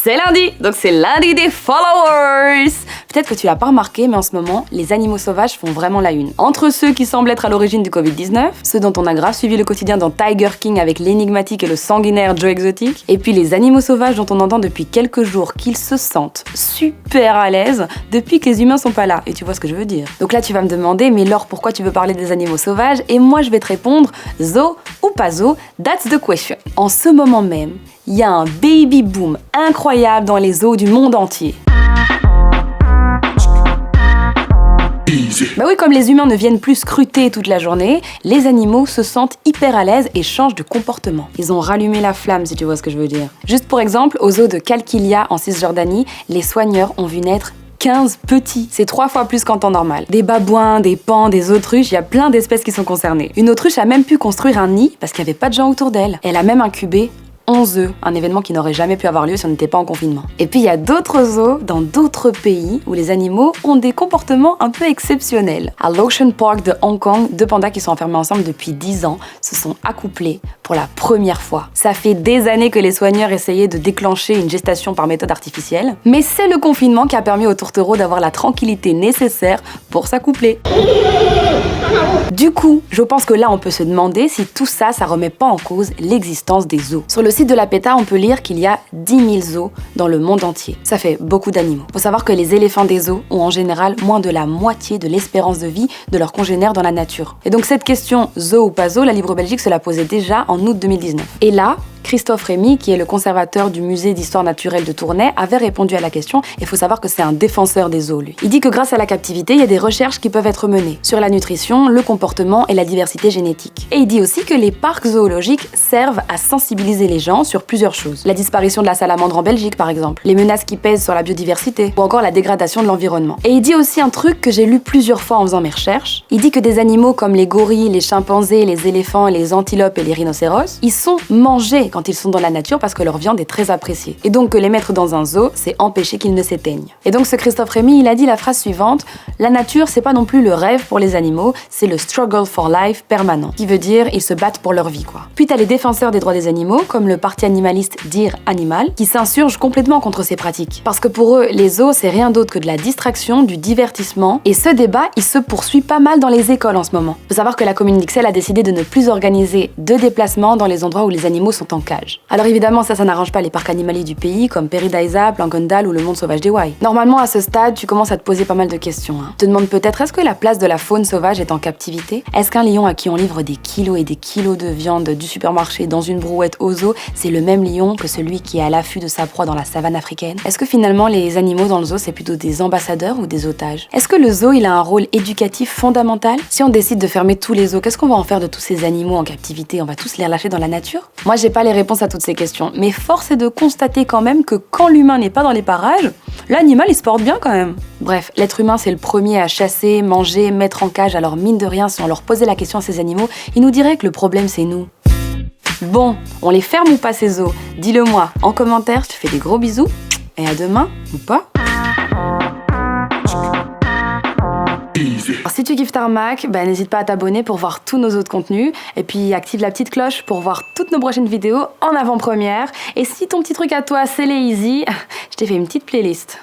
C'est lundi, donc c'est lundi des followers. Peut-être que tu l'as pas remarqué, mais en ce moment, les animaux sauvages font vraiment la une. Entre ceux qui semblent être à l'origine du Covid-19, ceux dont on a grave suivi le quotidien dans Tiger King avec l'énigmatique et le sanguinaire Joe Exotic, et puis les animaux sauvages dont on entend depuis quelques jours qu'ils se sentent super à l'aise depuis que les humains sont pas là. Et tu vois ce que je veux dire. Donc là, tu vas me demander, mais Laure, pourquoi tu veux parler des animaux sauvages? Et moi, je vais te répondre, zoo ou pas zoo, that's the question. En ce moment même, il y a un baby boom incroyable dans les zoos du monde entier. Bah oui, comme les humains ne viennent plus scruter toute la journée, les animaux se sentent hyper à l'aise et changent de comportement. Ils ont rallumé la flamme, si tu vois ce que je veux dire. Juste pour exemple, au zoo de Qalqilia en Cisjordanie, les soigneurs ont vu naître 15 petits. C'est 3 fois plus qu'en temps normal. Des babouins, des paons, des autruches, il y a plein d'espèces qui sont concernées. Une autruche a même pu construire un nid parce qu'il n'y avait pas de gens autour d'elle. Elle a même incubé 11 œufs, un événement qui n'aurait jamais pu avoir lieu si on n'était pas en confinement. Et puis il y a d'autres zoos dans d'autres pays où les animaux ont des comportements un peu exceptionnels. À l'Ocean Park de Hong Kong, 2 pandas qui sont enfermés ensemble depuis 10 ans se sont accouplés pour la première fois. Ça fait des années que les soigneurs essayaient de déclencher une gestation par méthode artificielle, mais c'est le confinement qui a permis aux tourtereaux d'avoir la tranquillité nécessaire pour s'accoupler. Du coup, je pense que là on peut se demander si tout ça, ça remet pas en cause l'existence des zoos. Sur le site de la PETA, on peut lire qu'il y a 10 000 zoos dans le monde entier. Ça fait beaucoup d'animaux. Faut savoir que les éléphants des zoos ont en général moins de la moitié de l'espérance de vie de leurs congénères dans la nature. Et donc cette question zoo ou pas zoo, la Libre Belgique se la posait déjà en août 2019. Et là, Christophe Rémy, qui est le conservateur du musée d'histoire naturelle de Tournai, avait répondu à la question, et il faut savoir que c'est un défenseur des zoos, lui. Il dit que grâce à la captivité, il y a des recherches qui peuvent être menées sur la nutrition, le comportement et la diversité génétique. Et il dit aussi que les parcs zoologiques servent à sensibiliser les gens sur plusieurs choses. La disparition de la salamandre en Belgique, par exemple, les menaces qui pèsent sur la biodiversité, ou encore la dégradation de l'environnement. Et il dit aussi un truc que j'ai lu plusieurs fois en faisant mes recherches. Il dit que des animaux comme les gorilles, les chimpanzés, les éléphants, les antilopes et les rhinocéros, ils sont mangés quand ils sont dans la nature parce que leur viande est très appréciée. Et donc que les mettre dans un zoo, c'est empêcher qu'ils ne s'éteignent. Et donc ce Christophe Rémy, il a dit la phrase suivante: la nature, c'est pas non plus le rêve pour les animaux, c'est le struggle for life permanent. Qui veut dire, ils se battent pour leur vie, quoi. Puis t'as les défenseurs des droits des animaux, comme le parti animaliste Dire Animal, qui s'insurgent complètement contre ces pratiques. Parce que pour eux, les zoos, c'est rien d'autre que de la distraction, du divertissement. Et ce débat, il se poursuit pas mal dans les écoles en ce moment. Faut savoir que la commune d'Ixelles a décidé de ne plus organiser de déplacements dans les endroits où les animaux sont en cage. Alors évidemment, ça n'arrange pas les parcs animaliers du pays, comme Paradisa, Plankendal ou le Monde Sauvage des Wai. Normalement, à ce stade, tu commences à te poser pas mal de questions. Tu te demandes peut-être, est-ce que la place de la faune sauvage est en captivité? Est-ce qu'un lion à qui on livre des kilos et des kilos de viande du supermarché dans une brouette au zoo, c'est le même lion que celui qui est à l'affût de sa proie dans la savane africaine? Est-ce que finalement, les animaux dans le zoo, c'est plutôt des ambassadeurs ou des otages? Est-ce que le zoo, il a un rôle éducatif fondamental? Si on décide de fermer tous les zoos, qu'est-ce qu'on va en faire de tous ces animaux en captivité? On va tous les relâcher dans la nature? Moi, j'ai pas les réponses à toutes ces questions, mais force est de constater quand même que quand l'humain n'est pas dans les parages, l'animal il se porte bien quand même. Bref, l'être humain c'est le premier à chasser, manger, mettre en cage, alors mine de rien, si on leur posait la question à ces animaux, ils nous diraient que le problème c'est nous. Bon, on les ferme ou pas ces zoos? Dis-le moi en commentaire, je te fais des gros bisous, et à demain, ou pas. Alors, si tu kiffes Tarmac, n'hésite pas à t'abonner pour voir tous nos autres contenus. Et puis active la petite cloche pour voir toutes nos prochaines vidéos en avant-première. Et si ton petit truc à toi c'est les easy, je t'ai fait une petite playlist.